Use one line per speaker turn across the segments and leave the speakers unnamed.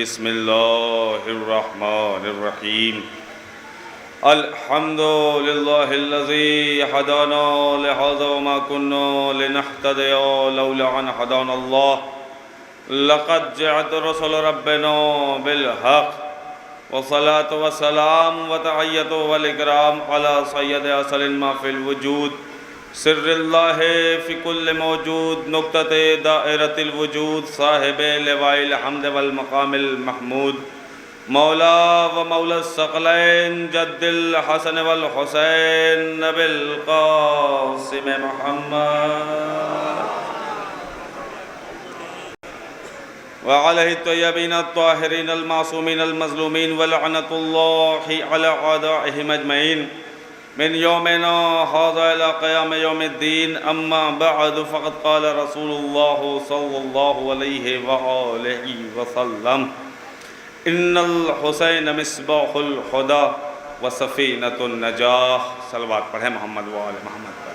بسم اللہ الرحمن الرحیم الحمد للہ الذی ہدانا لہذا وما كنا لنہتدی لولا ان ہدانا اللہ لقد جاءت رسل ربنا بالحق والصلاة والسلام وتحیۃ والاکرام علی سید اصل ما فی الوجود سر اللہ فی کل موجود نقطۃ دائرۃ الوجود صاحب لواء الحمد والمقام المحمود مولا و مولا الثقلین جد الحسن والحسین نبی القاسم محمد وعلیہ الطیبین الطاہرین المعصومین المظلومین ولعنۃ اللہ علی اعدائہم اجمعین من یومنا هذا الى قیام یوم الدین اما بعد فقد قال رسول اللہ صلی اللہ علیہ وآلہ وسلم ان الحسین مصباح الہدی وسفینۃ النجاح۔ صلوات پڑھیں محمد وآل محمد پر۔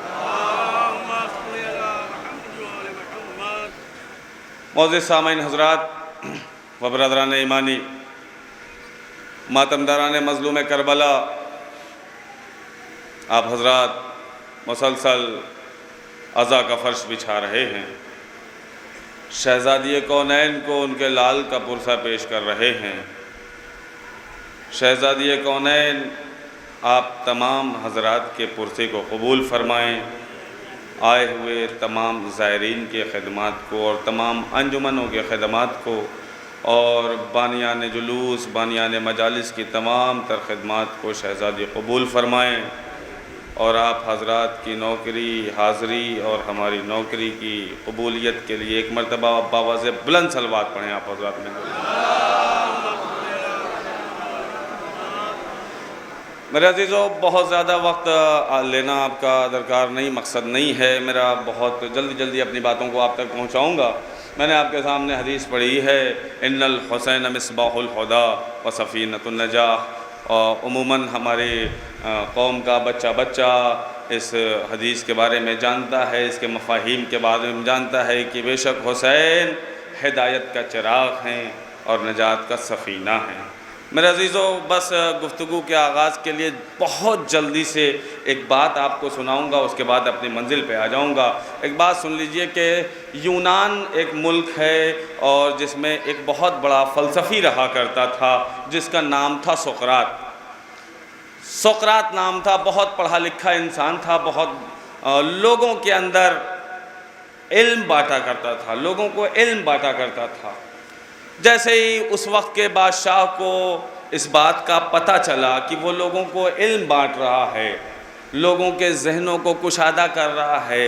معزز سامعین حضرات و برادران ایمانی، ماتمداران مظلوم کربلا، آپ حضرات مسلسل عزا کا فرش بچھا رہے ہیں، شہزادی کونین کو ان کے لال کا پرسہ پیش کر رہے ہیں۔ شہزادی کونین، آپ تمام حضرات کے پرسے کو قبول فرمائیں، آئے ہوئے تمام زائرین کے خدمات کو اور تمام انجمنوں کے خدمات کو اور بانیان جلوس بانیان مجالس کی تمام تر خدمات کو شہزادی قبول فرمائیں، اور آپ حضرات کی نوکری حاضری اور ہماری نوکری کی قبولیت کے لیے ایک مرتبہ باواز بلند صلوات پڑھیں آپ حضرات میں۔ میرے عزیزو، بہت زیادہ وقت لینا آپ کا درکار نہیں، مقصد نہیں ہے میرا، بہت جلدی اپنی باتوں کو آپ تک پہنچاؤں گا۔ میں نے آپ کے سامنے حدیث پڑھی ہے، ان الحسین مصباح الہدی وسفینۃ النجاح، اور عموماً ہمارے قوم کا بچہ اس حدیث کے بارے میں جانتا ہے، اس کے مفاہیم کے بارے میں جانتا ہے کہ بے شک حسین ہدایت کا چراغ ہیں اور نجات کا سفینہ ہیں۔ میرے عزیزو، بس گفتگو کے آغاز کے لیے بہت جلدی سے ایک بات آپ کو سناؤں گا، اس کے بعد اپنی منزل پہ آ جاؤں گا۔ ایک بات سن لیجئے کہ یونان ایک ملک ہے اور جس میں ایک بہت بڑا فلسفی رہا کرتا تھا جس کا نام تھا سقراط۔ سقراط نام تھا، بہت پڑھا لکھا انسان تھا، بہت لوگوں کے اندر علم بانٹا کرتا تھا، لوگوں کو علم بانٹا کرتا تھا۔ جیسے ہی اس وقت کے بادشاہ کو اس بات کا پتہ چلا کہ وہ لوگوں کو علم بانٹ رہا ہے، لوگوں کے ذہنوں کو کشادہ کر رہا ہے،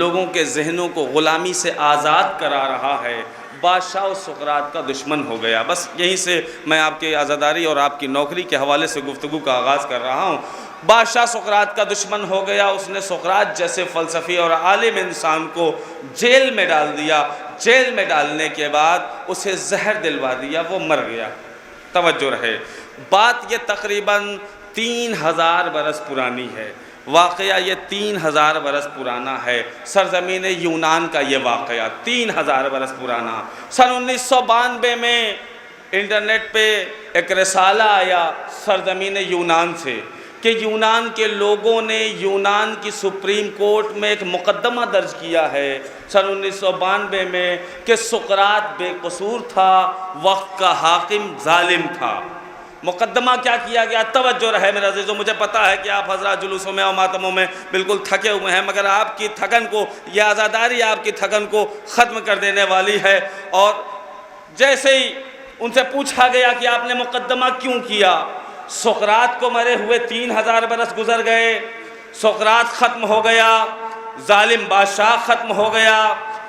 لوگوں کے ذہنوں کو غلامی سے آزاد کرا رہا ہے، بادشاہ اس سقراط کا دشمن ہو گیا۔ بس یہیں سے میں آپ کی عزاداری اور آپ کی نوکری کے حوالے سے گفتگو کا آغاز کر رہا ہوں۔ بادشاہ سقراط کا دشمن ہو گیا، اس نے سقراط جیسے فلسفی اور عالم انسان کو جیل میں ڈال دیا۔ جیل میں ڈالنے کے بعد اسے زہر دلوا دیا، وہ مر گیا۔ توجہ رہے، بات یہ تقریباً 3000 برس پرانی ہے، واقعہ یہ 3000 برس پرانا ہے، سرزمین یونان کا یہ واقعہ 3000 برس پرانا۔ سن 1992 میں انٹرنیٹ پہ ایک رسالہ آیا سرزمین یونان سے کہ یونان کے لوگوں نے یونان کی سپریم کورٹ میں ایک مقدمہ درج کیا ہے سن 1992 میں کہ سقراط بے قصور تھا، وقت کا حاکم ظالم تھا۔ مقدمہ کیا کیا گیا؟ توجہ رہے میرے عزیزو، مجھے پتہ ہے کہ آپ حضرات جلوسوں میں اور ماتموں میں بالکل تھکے ہوئے ہیں، مگر آپ کی تھکن کو، یہ عزاداری آپ کی تھکن کو ختم کر دینے والی ہے۔ اور جیسے ہی ان سے پوچھا گیا کہ آپ نے مقدمہ کیوں کیا، سقراط کو مرے ہوئے 3000 برس گزر گئے، سقراط ختم ہو گیا، ظالم بادشاہ ختم ہو گیا،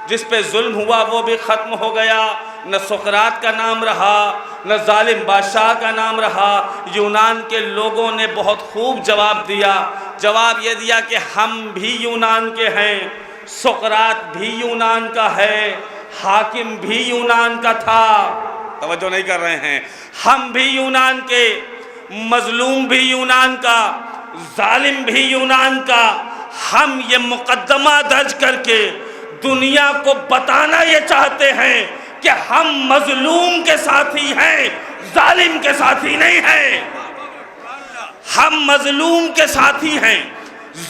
جس پہ ظلم ہوا وہ بھی ختم ہو گیا، نہ سقراط کا نام رہا نہ ظالم بادشاہ کا نام رہا۔ یونان کے لوگوں نے بہت خوب جواب دیا، جواب یہ دیا کہ ہم بھی یونان کے ہیں، سقراط بھی یونان کا ہے، حاکم بھی یونان کا تھا۔ توجہ نہیں کر رہے ہیں، ہم بھی یونان کے، مظلوم بھی یونان کا، ظالم بھی یونان کا۔ ہم یہ مقدمہ درج کر کے دنیا کو بتانا یہ چاہتے ہیں کہ ہم مظلوم کے ساتھی ہیں، ظالم کے ساتھی نہیں ہیں۔ ہم مظلوم کے ساتھی ہیں،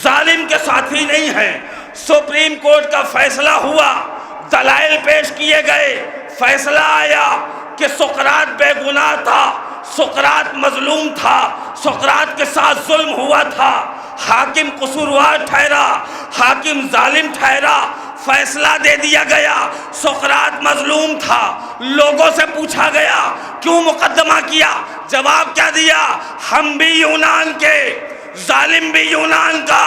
ظالم کے ساتھی نہیں ہیں۔ سپریم کورٹ کا فیصلہ ہوا، دلائل پیش کیے گئے، فیصلہ آیا کہ سقراط بے گناہ تھا، سقراط مظلوم تھا، سقراط کے ساتھ ظلم ہوا تھا، حاکم قصوروار ٹھہرا، حاکم ظالم ٹھہرا، فیصلہ دے دیا گیا، سقراط مظلوم تھا۔ لوگوں سے پوچھا گیا کیوں مقدمہ کیا؟ جواب کیا دیا؟ ہم بھی یونان کے، ظالم بھی یونان کا،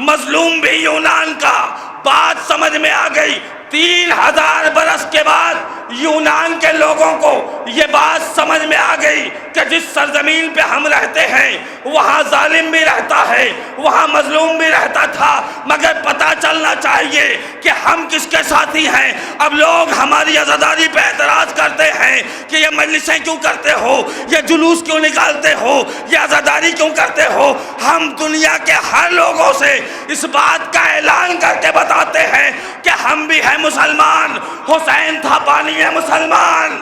مظلوم بھی یونان کا۔ بات سمجھ میں آ گئی۔ 3000 برس کے بعد یونان کے لوگوں کو یہ بات سمجھ میں آ گئی کہ جس سرزمین پہ ہم رہتے ہیں وہاں ظالم بھی رہتا ہے، وہاں مظلوم بھی رہتا تھا، مگر پتہ چلنا چاہیے کہ ہم کس کے ساتھی ہیں۔ اب لوگ ہماری عزاداری پہ اعتراض کرتے ہیں کہ یہ مجلسیں کیوں کرتے ہو، یہ جلوس کیوں نکالتے ہو، یہ عزاداری کیوں کرتے ہو۔ ہم دنیا کے ہر لوگوں سے اس بات کا اعلان کر کے بتاتے ہیں کہ ہم بھی ہیں مسلمان۔ حسین تھا بانی مسلمان،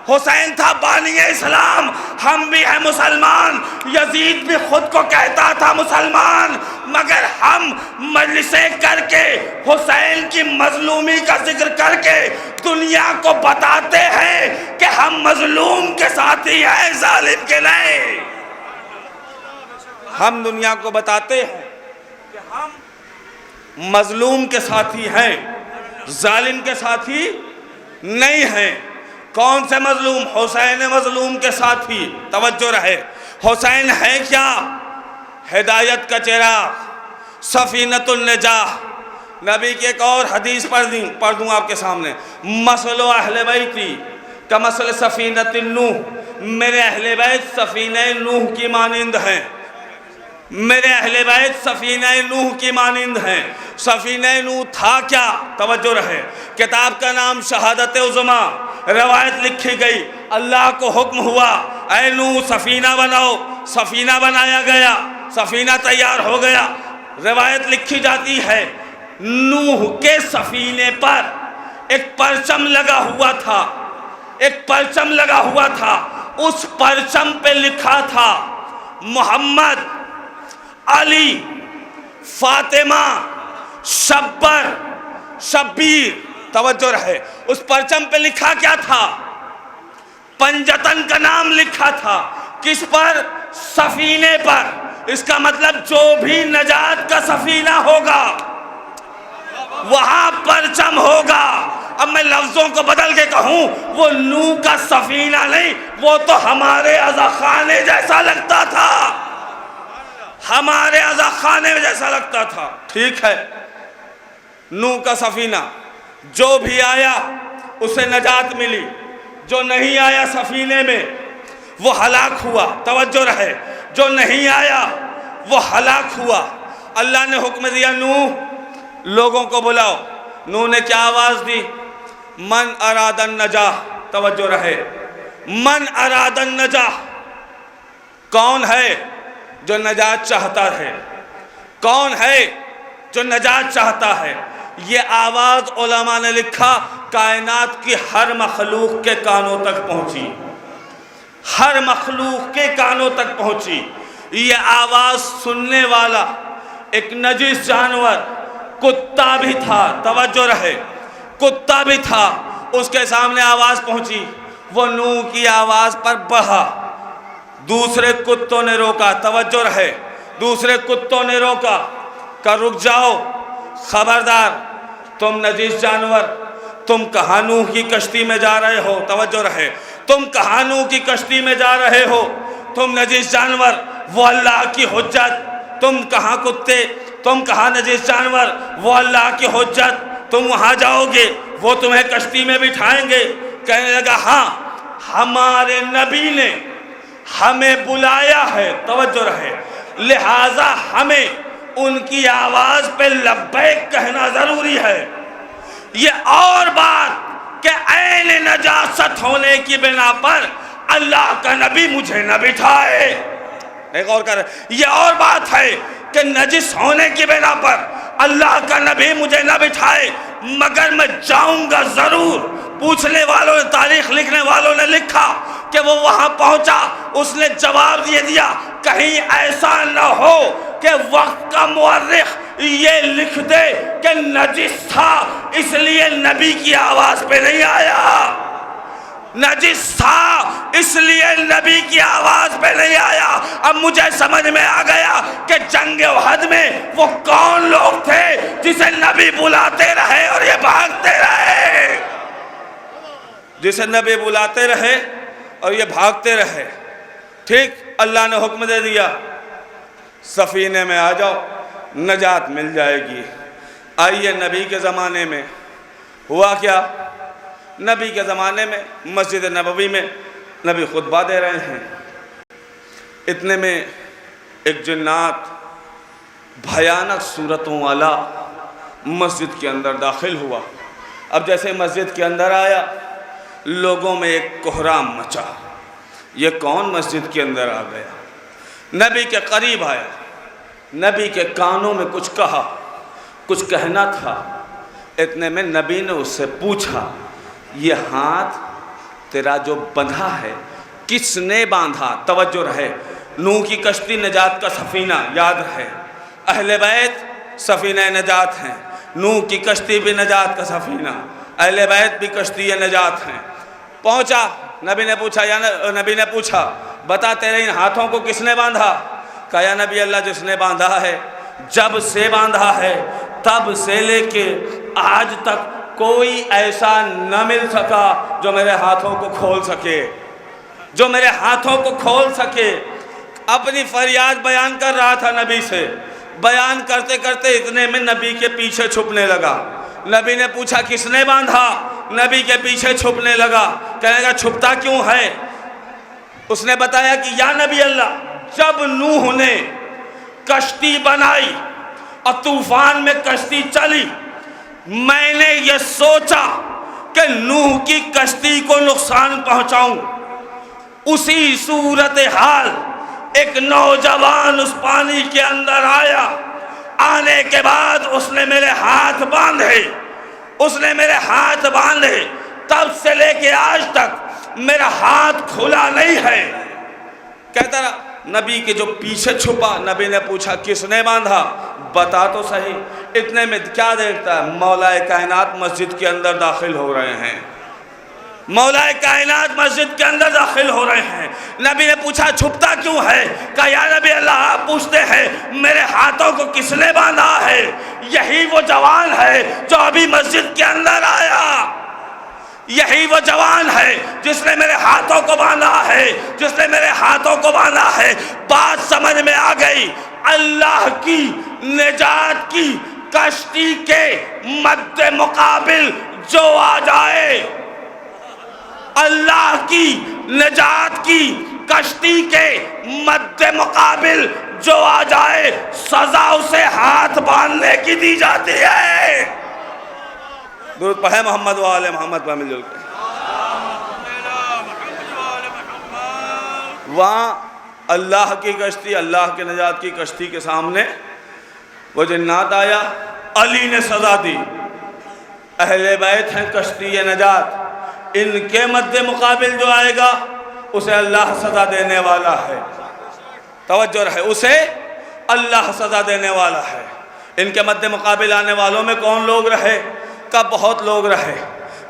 حسین تھا بانی اسلام، ہم بھی ہیں مسلمان۔ یزید بھی خود کو کہتا تھا مسلمان، مگر ہم مجلسیں کر کے حسین کی مظلومی کا ذکر کر کے دنیا کو بتاتے ہیں کہ ہم مظلوم کے ساتھی ہیں، ظالم کے نہیں۔ ہم دنیا کو بتاتے ہیں کہ ہم مظلوم کے ساتھی ہیں، ظالم کے ساتھی نہیں ہیں۔ کون سے مظلوم؟ حسین مظلوم کے ساتھی۔ توجہ رہے، حسین ہے کیا؟ ہدایت کا چراغ، سفینۃ النجاہ۔ نبی کی ایک اور حدیث پڑھ دوں آپ کے سامنے، مثل اہل بیتی کمثل سفینۃ نوح، میرے اہل بیت سفینہ نوح کی مانند ہیں، میرے اہل بیت سفینہ نوح کی مانند ہیں۔ سفینہ نوح تھا کیا؟ توجہ رہے، کتاب کا نام شہادت عظمیٰ، روایت لکھی گئی، اللہ کو حکم ہوا اے نوح سفینہ بناؤ، سفینہ بنایا گیا، سفینہ تیار ہو گیا۔ روایت لکھی جاتی ہے نوح کے سفینے پر ایک پرچم لگا ہوا تھا، ایک پرچم لگا ہوا تھا، اس پرچم پہ لکھا تھا محمد، علی، فاطمہ، شبر، شبیر۔ توجہ رہے، اس پرچم پہ لکھا کیا تھا؟ پنجتن کا نام لکھا تھا۔ کس پر؟ سفینے پر۔ اس کا مطلب جو بھی نجات کا سفینہ ہوگا وہاں پرچم ہوگا۔ اب میں لفظوں کو بدل کے کہوں، وہ نوح کا سفینہ نہیں، وہ تو ہمارے عزاخانے جیسا لگتا تھا، ہمارے عزاخانے جیسا لگتا تھا۔ ٹھیک ہے، نوح کا سفینہ، جو بھی آیا اسے نجات ملی، جو نہیں آیا سفینے میں وہ ہلاک ہوا۔ توجہ رہے، جو نہیں آیا وہ ہلاک ہوا۔ اللہ نے حکم دیا نوح لوگوں کو بلاؤ۔ نوح نے کیا آواز دی؟ من اراد النجاح۔ توجہ رہے، من اراد النجاح، کون ہے جو نجات چاہتا ہے؟ کون ہے جو نجات چاہتا ہے؟ یہ آواز علماء نے لکھا کائنات کی ہر مخلوق کے کانوں تک پہنچی، ہر مخلوق کے کانوں تک پہنچی۔ یہ آواز سننے والا ایک نجس جانور کتا بھی تھا۔ توجہ رہے، کتا بھی تھا، اس کے سامنے آواز پہنچی، وہ نوح کی آواز پر بڑھا۔ دوسرے کتوں نے روکا۔ توجہ رہے، دوسرے کتوں نے روکا کہ رک جاؤ، خبردار، تم نجس جانور، تم کہاں نوح کی کشتی میں جا رہے ہو؟ توجہ رہے، تم کہاں نوح کی کشتی میں جا رہے ہو؟ تم نجس جانور، وہ اللہ کی حجت، تم کہاں کتے، تم کہاں نجس جانور، وہ اللہ کی حجت، تم وہاں جاؤ گے، وہ تمہیں کشتی میں بٹھائیں گے۔ کہنے لگا ہاں، ہمارے نبی نے ہمیں بلایا ہے، توجہ رہے، لہٰذا ہمیں ان کی آواز پہ لبیک کہنا ضروری ہے۔ یہ اور بات کہ عین نجاست ہونے کی بنا پر اللہ کا نبی مجھے نہ بٹھائے۔ ایک اور کر، یہ اور بات ہے کہ نجس ہونے کی بنا پر اللہ کا نبی مجھے نہ بٹھائے، مگر میں جاؤں گا ضرور، پوچھنے والوں نے، تاریخ لکھنے والوں نے لکھا کہ وہ وہاں پہنچا، اس نے جواب یہ دیا کہیں ایسا نہ ہو کہ وقت کا مورخ یہ لکھ دے کہ نجس تھا اس لیے نبی کی آواز پہ نہیں آیا، نجس تھا اس لیے نبی کی آواز پہ نہیں آیا۔ اب مجھے سمجھ میں آ گیا کہ جنگ احد میں وہ کون لوگ تھے جسے نبی بلاتے رہے اور یہ بھاگتے رہے، جسے نبی بلاتے رہے اور یہ بھاگتے رہے۔ ٹھیک، اللہ نے حکم دے دیا سفینے میں آ جاؤ، نجات مل جائے گی۔ آئیے نبی کے زمانے میں ہوا کیا؟ نبی کے زمانے میں مسجد نبوی میں نبی خطبہ دے رہے ہیں، اتنے میں ایک جنات بھیانک صورتوں والا مسجد کے اندر داخل ہوا۔ اب جیسے مسجد کے اندر آیا، لوگوں میں ایک کوہرام مچا، یہ کون مسجد کے اندر آ گیا؟ نبی کے قریب آیا، نبی کے کانوں میں کچھ کہا، کچھ کہنا تھا۔ اتنے میں نبی نے اس سے پوچھا یہ ہاتھ تیرا جو بندھا ہے کس نے باندھا؟ توجہ رہے، نوح کی کشتی نجات کا سفینہ، یاد رہے، اہل بیت سفینہ نجات ہیں، نوح کی کشتی بھی نجات کا سفینہ، اہل بیت بھی کشتی نجات ہیں۔ پہنچا، نبی نے پوچھا بتا تیرے ان ہاتھوں کو کس نے باندھا؟ کہا یا نبی اللہ جس نے باندھا ہے، جب سے باندھا ہے تب سے لے کے آج تک کوئی ایسا نہ مل سکا جو میرے ہاتھوں کو کھول سکے، جو میرے ہاتھوں کو کھول سکے۔ اپنی فریاد بیان کر رہا تھا نبی سے، بیان کرتے کرتے اتنے میں نبی کے پیچھے چھپنے لگا۔ نبی نے پوچھا کس نے باندھا؟ نبی کے پیچھے چھپنے لگا، کہنے لگا چھپتا کیوں ہے؟ اس نے بتایا کہ یا نبی اللہ جب نوح نے کشتی بنائی اور طوفان میں کشتی چلی، میں نے یہ سوچا کہ نوح کی کشتی کو نقصان پہنچاؤں۔ اسی صورتحال ایک نوجوان اس پانی کے اندر آیا، آنے کے بعد اس نے میرے ہاتھ باندھے، اس نے میرے ہاتھ باندھے، تب سے لے کے آج تک میرا ہاتھ کھلا نہیں ہے۔ کہتا رہا، نبی کے جو پیچھے چھپا، نبی نے پوچھا کس نے باندھا؟ بتا تو صحیح۔ اتنے میں کیا دیکھتا ہے؟ مولا کائنات مسجد کے اندر داخل ہو رہے ہیں، مولا کائنات مسجد کے اندر داخل ہو رہے ہیں۔ نبی نے پوچھا چھپتا کیوں ہے؟ کہا یا نبی اللہ آپ پوچھتے ہیں میرے ہاتھوں کو کس نے باندھا ہے؟ یہی وہ جوان ہے جو ابھی مسجد کے اندر آیا، یہی وہ جوان ہے جس نے میرے ہاتھوں کو باندھا ہے، جس نے میرے ہاتھوں کو باندھا ہے۔ بات سمجھ میں آ گئی۔ اللہ کی نجات کی کشتی کے مد مقابل جو آ جائے، اللہ کی نجات کی کشتی کے مد مقابل جو آ جائے، سزا اسے ہاتھ باندھنے کی دی جاتی ہے۔ درود پڑھیں محمد و آل محمد پر مل جل کے۔ وہاں اللہ کی کشتی، اللہ کے نجات کی کشتی کے سامنے وہ جنات آیا، علی نے سزا دی، اہل بیت ہیں کشتی نجات، ان کے مد مقابل جو آئے گا اسے اللہ سزا دینے والا ہے۔ توجہ رہے، اسے اللہ سزا دینے والا ہے۔ ان کے مد مقابل آنے والوں میں کون لوگ رہے؟ کا بہت لوگ رہے،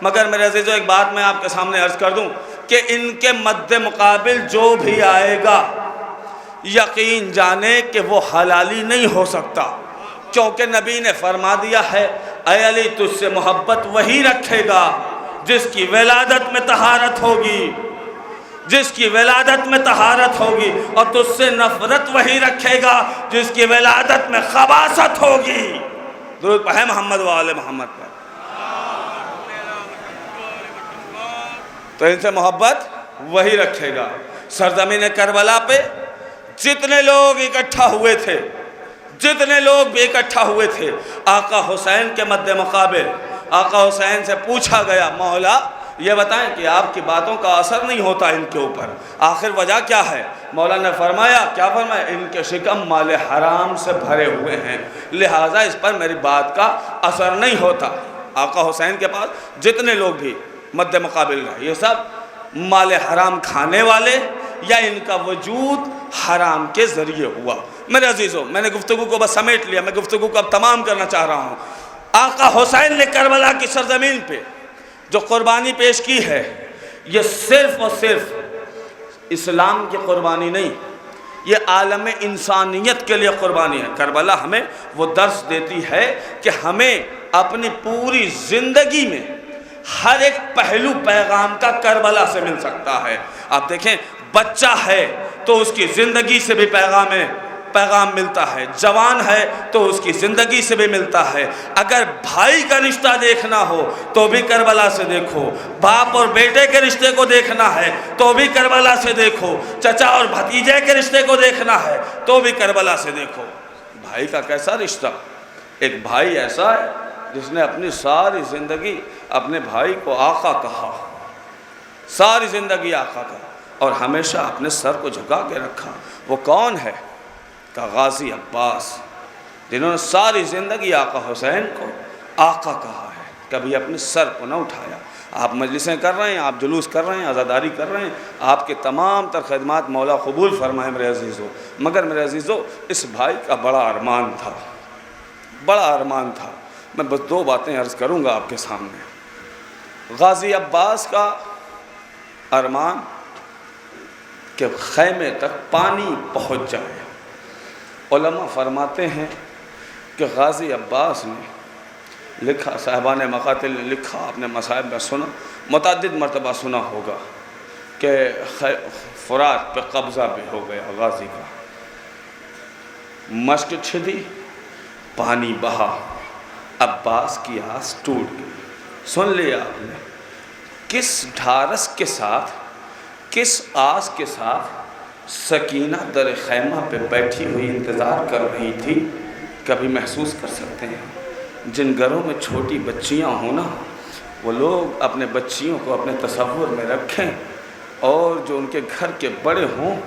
مگر میرے عزیزو ایک بات میں آپ کے سامنے عرض کر دوں کہ ان کے مد مقابل جو بھی آئے گا یقین جانے کہ وہ حلالی نہیں ہو سکتا، کیونکہ نبی نے فرما دیا ہے اے علی تجھ سے محبت وہی رکھے گا جس کی ولادت میں طہارت ہوگی، جس کی ولادت میں طہارت ہوگی، اور تجھ سے نفرت وہی رکھے گا جس کی ولادت میں خباثت ہوگی۔ درود پڑھیں محمد و آل محمد پر۔ تو ان سے محبت وہی رکھے گا۔ سرزمین کربلا پہ جتنے لوگ اکٹھا ہوئے تھے، جتنے لوگ بھی اکٹھا ہوئے تھے، آقا حسین کے مد مقابل آقا حسین سے پوچھا گیا مولا یہ بتائیں کہ آپ کی باتوں کا اثر نہیں ہوتا ان کے اوپر، آخر وجہ کیا ہے؟ مولا نے فرمایا، کیا فرمایا؟ ان کے شکم مال حرام سے بھرے ہوئے ہیں، لہٰذا اس پر میری بات کا اثر نہیں ہوتا۔ آقا حسین کے پاس جتنے لوگ بھی مد مقابل رہا، یہ سب مال حرام کھانے والے یا ان کا وجود حرام کے ذریعے ہوا۔ میرے عزیزوں، میں نے گفتگو کو بس سمیٹ لیا، میں گفتگو کو اب تمام کرنا چاہ رہا ہوں۔ آقا حسین نے کربلا کی سرزمین پہ جو قربانی پیش کی ہے، یہ صرف اور صرف اسلام کی قربانی نہیں، یہ عالم انسانیت کے لیے قربانی ہے۔ کربلا ہمیں وہ درس دیتی ہے کہ ہمیں اپنی پوری زندگی میں ہر ایک پہلو پیغام کا کربلا سے مل سکتا ہے۔ آپ دیکھیں، بچہ ہے تو اس کی زندگی سے بھی پیغام ملتا ہے، جوان ہے تو اس کی زندگی سے بھی ملتا ہے۔ اگر بھائی کا رشتہ دیکھنا ہو تو بھی کربلا سے دیکھو، باپ اور بیٹے کے رشتے کو دیکھنا ہے تو بھی کربلا سے دیکھو، چچا اور بھتیجے کے رشتے کو دیکھنا ہے تو بھی کربلا سے دیکھو۔ بھائی کا کیسا رشتہ؟ ایک بھائی ایسا ہے جس نے اپنی ساری زندگی اپنے بھائی کو آقا کہا، ساری زندگی آقا کہا، اور ہمیشہ اپنے سر کو جھکا کے رکھا۔ وہ کون ہے؟ کہ غازی عباس، جنہوں نے ساری زندگی آقا حسین کو آقا کہا ہے، کبھی اپنے سر کو نہ اٹھایا۔ آپ مجلسیں کر رہے ہیں، آپ جلوس کر رہے ہیں، عزاداری کر رہے ہیں، آپ کے تمام تر خدمات مولا قبول فرمائے میرے عزیزو، مگر میرے عزیزو اس بھائی کا بڑا ارمان تھا، بڑا ارمان تھا۔ میں بس دو باتیں عرض کروں گا آپ کے سامنے۔ غازی عباس کا ارمان کہ خیمے تک پانی پہنچ جائے۔ علماء فرماتے ہیں کہ غازی عباس نے لکھا، صاحبان مقاتل نے لکھا، آپ نے مصائب میں سنا، متعدد مرتبہ سنا ہوگا کہ فرات پہ قبضہ بھی ہو گیا غازی کا، مشک چھدی، پانی بہا، عباس کی آس ٹوٹ گئی۔ سن لیا آپ نے کس ڈھارس کے ساتھ، کس آس کے ساتھ سکینہ در خیمہ پہ بیٹھی ہوئی انتظار کر رہی تھی۔ کبھی محسوس کر سکتے ہیں جن گھروں میں چھوٹی بچیاں ہوں نا، وہ لوگ اپنے بچیوں کو اپنے تصور میں رکھیں، اور جو ان کے گھر کے بڑے ہوں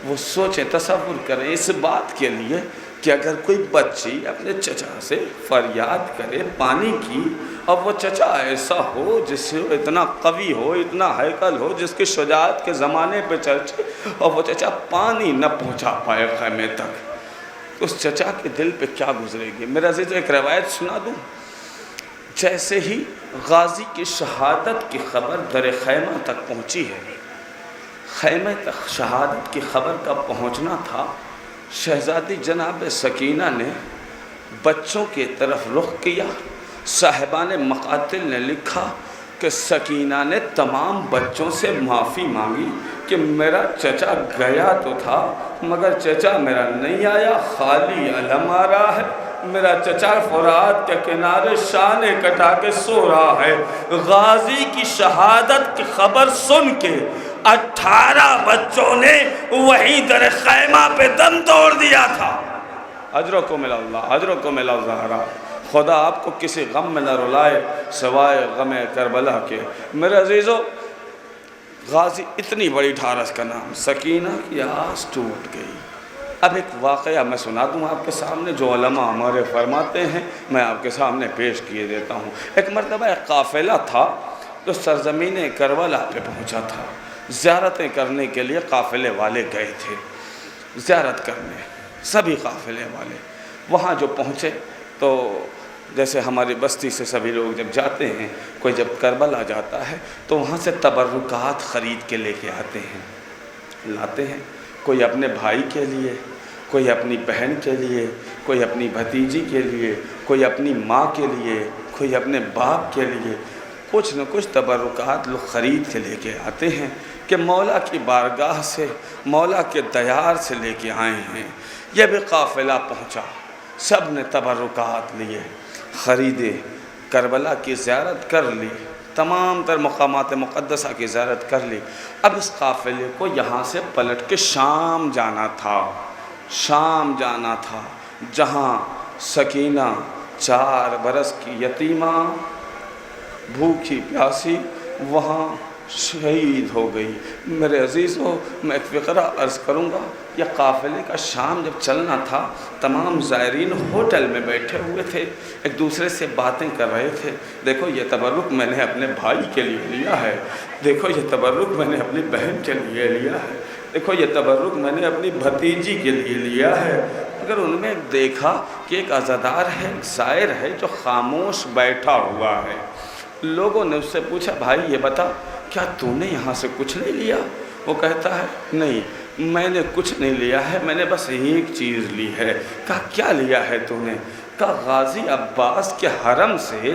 وہ سوچیں، تصور کریں اس بات کے لیے کہ اگر کوئی بچی اپنے چچا سے فریاد کرے پانی کی، اور وہ چچا ایسا ہو جس سے اتنا قوی ہو، اتنا ہیکل ہو، جس کے شجاعت کے زمانے پہ چرچے، اور وہ چچا پانی نہ پہنچا پائے خیمے تک، اس چچا کے دل پہ کیا گزرے گی؟ میرا عزیز ایک روایت سنا دوں۔ جیسے ہی غازی کی شہادت کی خبر در خیمہ تک پہنچی ہے، خیمے تک شہادت کی خبر کا پہنچنا تھا، شہزادی جناب سکینہ نے بچوں کی طرف رخ کیا۔ صاحبان مقاتل نے لکھا کہ سکینہ نے تمام بچوں سے معافی مانگی کہ میرا چچا گیا تو تھا مگر چچا میرا نہیں آیا، خالی علم آ رہا ہے، میرا چچا فرات کے کنارے شانے کٹا کے سو رہا ہے۔ غازی کی شہادت کی خبر سن کے 18 بچوں نے وہیں در خیمہ پہ دم توڑ دیا تھا۔ اجرکم اللہ، اجرکم اللہ زہرا۔ خدا آپ کو کسی غم میں نہ رلائے سوائے غم کربلا کے۔ میرے عزیزو، غازی اتنی بڑی ڈھارس کا نام، سکینہ کی آس ٹوٹ گئی۔ اب ایک واقعہ میں سنا دوں آپ کے سامنے جو علماء ہمارے فرماتے ہیں، میں آپ کے سامنے پیش کیے دیتا ہوں۔ ایک مرتبہ ایک قافلہ تھا جو سرزمین کربلا پہ پہنچا تھا، زیارتیں کرنے کے لیے قافلے والے گئے تھے، زیارت کرنے سبھی قافلے والے۔ وہاں جو پہنچے تو جیسے ہماری بستی سے سبھی لوگ جب جاتے ہیں، کوئی جب کربلا جاتا ہے تو وہاں سے تبرکات خرید کے لے کے آتے ہیں، لاتے ہیں، کوئی اپنے بھائی کے لیے، کوئی اپنی بہن کے لیے، کوئی اپنی بھتیجی کے لیے، کوئی اپنی ماں کے لیے، کوئی اپنے باپ کے لیے، کچھ نہ کچھ تبرکات لوگ خرید کے لے کے آتے ہیں کہ مولا کی بارگاہ سے، مولا کے دیار سے لے کے آئے ہیں۔ یہ بھی قافلہ پہنچا، سب نے تبرکات لیے، خریدے، کربلا کی زیارت کر لی، تمام تر مقامات مقدسہ کی زیارت کر لی۔ اب اس قافلے کو یہاں سے پلٹ کے شام جانا تھا، شام جانا تھا، جہاں سکینہ 4 برس کی یتیمہ بھوکی پیاسی وہاں شہید ہو گئی۔ میرے عزیزو، میں ایک فقرہ عرض کروں گا۔ یہ قافلے کا شام جب چلنا تھا، تمام زائرین ہوٹل میں بیٹھے ہوئے تھے، ایک دوسرے سے باتیں کر رہے تھے۔ دیکھو یہ تبرک میں نے اپنے بھائی کے لیے لیا ہے، دیکھو یہ تبرک میں نے اپنی بہن کے لیے لیا ہے، دیکھو یہ تبرک میں نے اپنی بھتیجی کے لیے لیا ہے۔ اگر ان میں دیکھا کہ ایک عزادار ہے، ایک زائر ہے جو خاموش بیٹھا ہوا ہے، لوگوں نے اس سے پوچھا بھائی یہ بتا کیا تو نے یہاں سے کچھ نہیں لیا؟ وہ کہتا ہے نہیں میں نے کچھ نہیں لیا ہے، میں نے بس ایک چیز لی ہے۔ کہا کیا لیا ہے تو نے؟ کہا غازی عباس کے حرم سے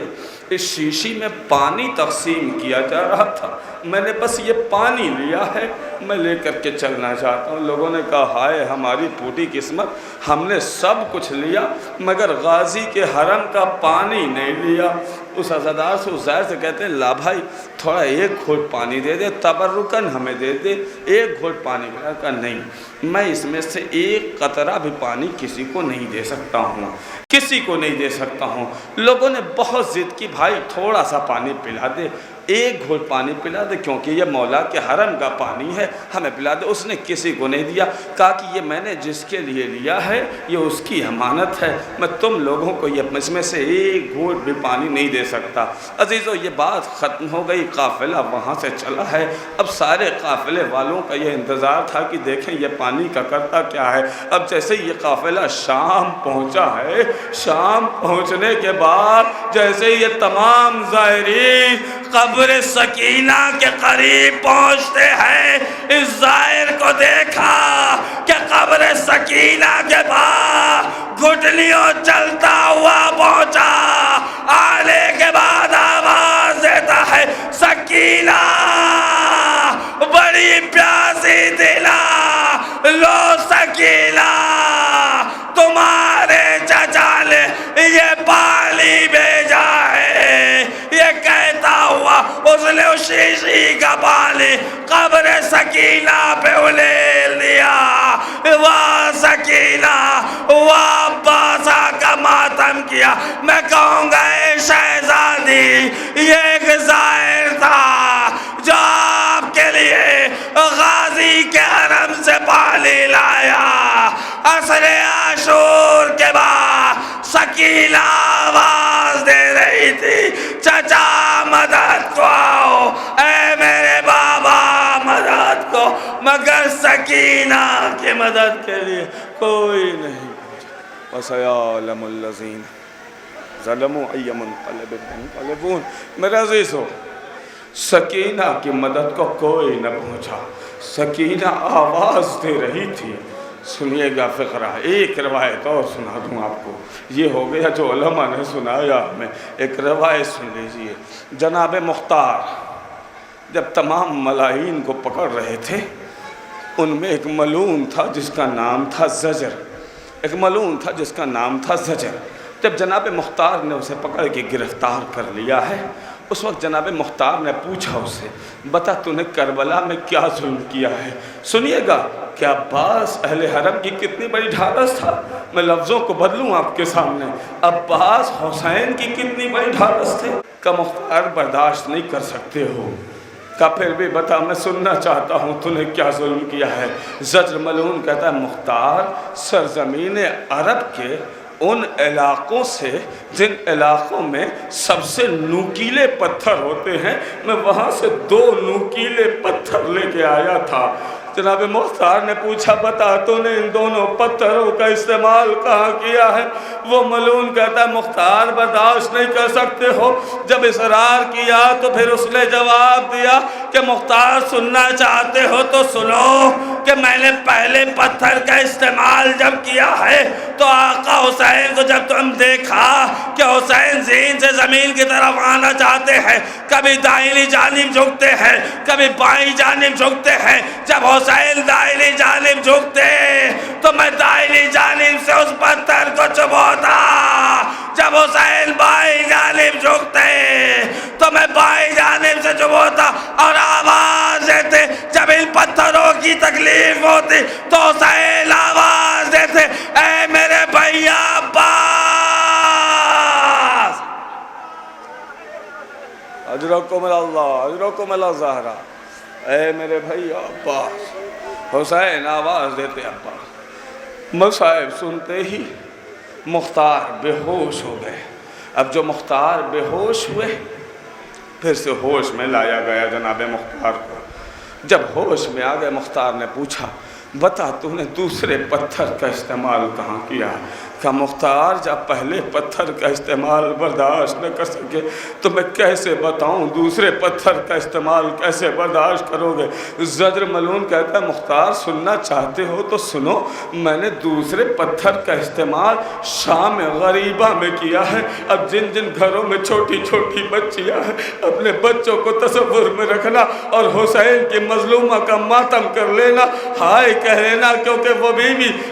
اس شیشی میں پانی تقسیم کیا جا رہا تھا، میں نے بس یہ پانی لیا ہے، میں لے کر کے چلنا چاہتا ہوں۔ لوگوں نے کہا ہائے ہماری پھوٹی قسمت، ہم نے سب کچھ لیا مگر غازی کے حرم کا پانی نہیں لیا۔ اس عزادار سے، اس زائر سے کہتے ہیں لا بھائی تھوڑا ایک گھونٹ پانی دے دے، تبرکن ہمیں دے دے ایک گھونٹ پانی۔ کہا نہیں میں اس میں سے ایک قطرہ بھی پانی کسی کو نہیں دے سکتا ہوں، کسی کو نہیں دے سکتا ہوں۔ لوگوں نے بہت ضد کی بھائی تھوڑا سا پانی پلا دے، ایک گھونٹ پانی پلا دے، کیونکہ یہ مولا کے حرم کا پانی ہے، ہمیں پلا دے۔ اس نے کسی کو نہیں دیا، کہا کہ یہ میں نے جس کے لیے لیا ہے یہ اس کی امانت ہے، میں تم لوگوں کو یہ اس میں سے ایک گھونٹ بھی پانی نہیں دے سکتا۔ عزیزو یہ بات ختم ہو گئی، قافلہ وہاں سے چلا ہے۔ اب سارے قافلے والوں کا یہ انتظار تھا کہ دیکھیں یہ پانی کا کرتا کیا ہے۔ اب جیسے یہ قافلہ شام پہنچا ہے، شام پہنچنے کے بعد جیسے یہ تمام زائرین قبر سکینہ کے قریب پہنچتے ہیں، اس زائر کو دیکھا کہ قبر سکینہ کے بعد گھٹنیوں چلتا ہوا پہنچا، آنے کے بعد آواز دیتا ہے سکینہ بڑی پیاسی دلا لو، سکینہ تمہارے چچا نے یہ پانی بھیجا ہے۔ یہ کہتا ہوا اس نے اس شیشی کا پانی قبر سکینہ پہ الیل دیا۔ واہ سکینہ، واہ عباسہ کا ماتم کیا۔ میں کہوں گا اے شہزادی یہ ایک زائر تھا جو آپ کے لیے غازی کے حرم سے پانی لایا۔ عصر عاشور کے بعد سکینہ آواز دے رہی تھی چچا مدد کو آؤ، اے میرے بابا مدد کو، مگر سکینہ کی مدد کے لیے کوئی نہیں پہنچا۔ وَسَيَعْلَمُ الَّذِينَ ظَلَمُوا أَيَّ مُنقَلَبٍ يَنقَلِبُونَ۔ میرے عزیزو سکینہ کی مدد کو کوئی نہ پہنچا، سکینہ آواز دے رہی تھی۔ سنیے گا فقرہ، ایک روایت اور سنا دوں آپ کو، یہ ہو گیا جو علماء نے سنایا ہمیں، ایک روایت سن لیجئے۔ جناب مختار جب تمام ملاعین کو پکڑ رہے تھے، ان میں ایک ملعون تھا جس کا نام تھا زجر، ایک ملعون تھا جس کا نام تھا زجر۔ جب جناب مختار نے اسے پکڑ کے گرفتار کر لیا ہے، اس وقت جناب مختار نے پوچھا اسے بتا تو نے کربلا میں کیا ظلم کیا ہے؟ سنیے گا کہ عباس اہل حرم کی کتنی بڑی ڈھارس تھا، میں لفظوں کو بدلوں آپ کے سامنے، عباس حسین کی کتنی بڑی ڈھارس تھے کہ مختار برداشت نہیں کر سکتے ہو، کہ پھر بھی بتا میں سننا چاہتا ہوں تو نے کیا ظلم کیا ہے؟ زجر ملعون کہتا ہے مختار سرزمین عرب کے ان علاقوں سے جن علاقوں میں سب سے نوکیلے پتھر ہوتے ہیں، میں وہاں سے 2 نوکیلے پتھر لے کے آیا تھا۔ جناب مختار نے پوچھا بتا تو نے ان دونوں پتھروں کا استعمال کہاں کیا ہے؟ وہ ملعون کہتا ہے مختار برداشت نہیں کر سکتے ہو، جب اصرار کیا تو پھر اس نے جواب دیا کہ مختار سننا چاہتے ہو تو سنو کہ میں نے پہلے پتھر کا استعمال جب کیا ہے تو آقا حسین کو جب تم دیکھا کہ حسین زین سے زمین کی طرف آنا چاہتے ہیں، کبھی دائنی جانب جھکتے ہیں کبھی بائیں جانب جھکتے ہیں، جب حسین دائنی جانب جھکتے تو میں دائنی جانب سے اس پتھر کو چبوتا، جب حسین بائیں جانب جھکتے تو میں بائیں جانب سے چبوتا اور آواز دیتے۔ جب ان پتھروں کی تکلیف ہوتی تو حسین آواز دیتے اے میرے بھیا عباس، اجرکم اللہ اجرکم اللہ زہرا۔ اے میرے بھائی عباس، حسین آواز دیتے عباس۔ مصائب سنتے ہی مختار بے ہوش ہو گئے۔ اب جو مختار بے ہوش ہوئے پھر سے ہوش میں لایا گیا جناب مختار کو۔ جب ہوش میں آ گئے مختار نے پوچھا بتا تو نے دوسرے پتھر کا استعمال کہاں کیا؟ کہ مختار جب پہلے پتھر کا استعمال برداشت نہ کر سکے تو میں کیسے بتاؤں دوسرے پتھر کا استعمال کیسے برداشت کرو گے؟ زجر ملعون کہتا ہے مختار سننا چاہتے ہو تو سنو، میں نے دوسرے پتھر کا استعمال شام غریبہ میں کیا ہے۔ اب جن جن گھروں میں چھوٹی چھوٹی بچیاں ہیں اپنے بچوں کو تصور میں رکھنا اور حسین کی مظلومہ کا ماتم کر لینا، ہائے کہہ لینا، کیونکہ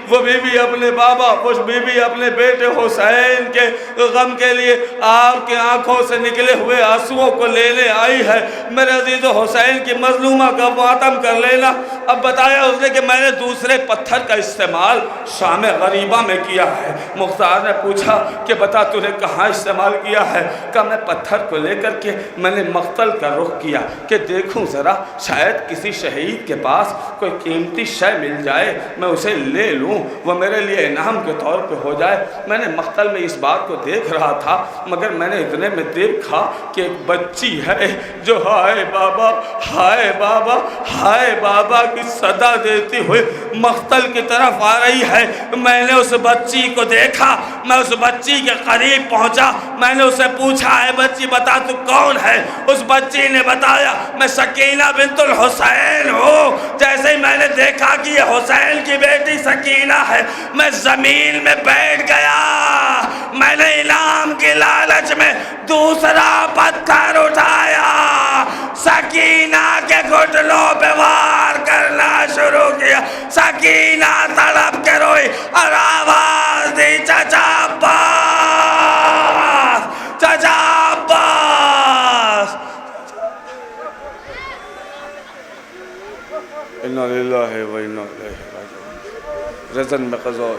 وہ بیوی اپنے بابا اس بیوی اپنے بیٹے حسین کے غم کے لیے آپ کے آنکھوں سے نکلے ہوئے آنسوؤں کو لینے آئی ہے۔ میرے عزیز حسین کی مظلومہ کا ماتم کر لینا۔ اب بتایا اس نے کہ میں نے دوسرے پتھر کا استعمال شام غریبہ میں کیا ہے۔ مختار نے پوچھا کہ بتا تو نے کہاں استعمال کیا ہے؟ کہا میں پتھر کو لے کر کے میں نے مقتل کا رخ کیا کہ دیکھوں ذرا شاید کسی شہید کے پاس کوئی قیمتی شے مل جائے، میں اسے لے لوں، وہ میرے لیے انعام کے طور پہ ہو جائے۔ میں نے مقتل میں اس بات کو دیکھ رہا تھا مگر میں نے اتنے میں دیکھا کہ ایک بچی ہے جو ہائے بابا ہائے بابا ہائے بابا کی صدا دیتی ہوئی مقتل کی طرف آ رہی ہے۔ میں نے اس بچی کو دیکھا، میں اس بچی کے قریب پہنچا، میں نے اسے پوچھا اے بچی بتا تو کون ہے؟ اس بچی نے بتایا میں سکینہ بنت الحسین ہوں۔ جیسے ہی میں نے دیکھا کہ یہ حسین کی بیٹی سکینہ ہے میں زمین میں بیٹھ گیا۔ میں نے انعام کی لالچ میں دوسرا پتھر اٹھایا، سکینہ کے گھٹنوں پہ وار کرنا شروع کیا۔ سکینہ تڑپ کے روئی اور آواز دی چچا عباس، چچا عباس۔ اِنَّا لِلَّهِ وَإِنَّا إِلَيْهِ راجعون۔ رضن میں قضاء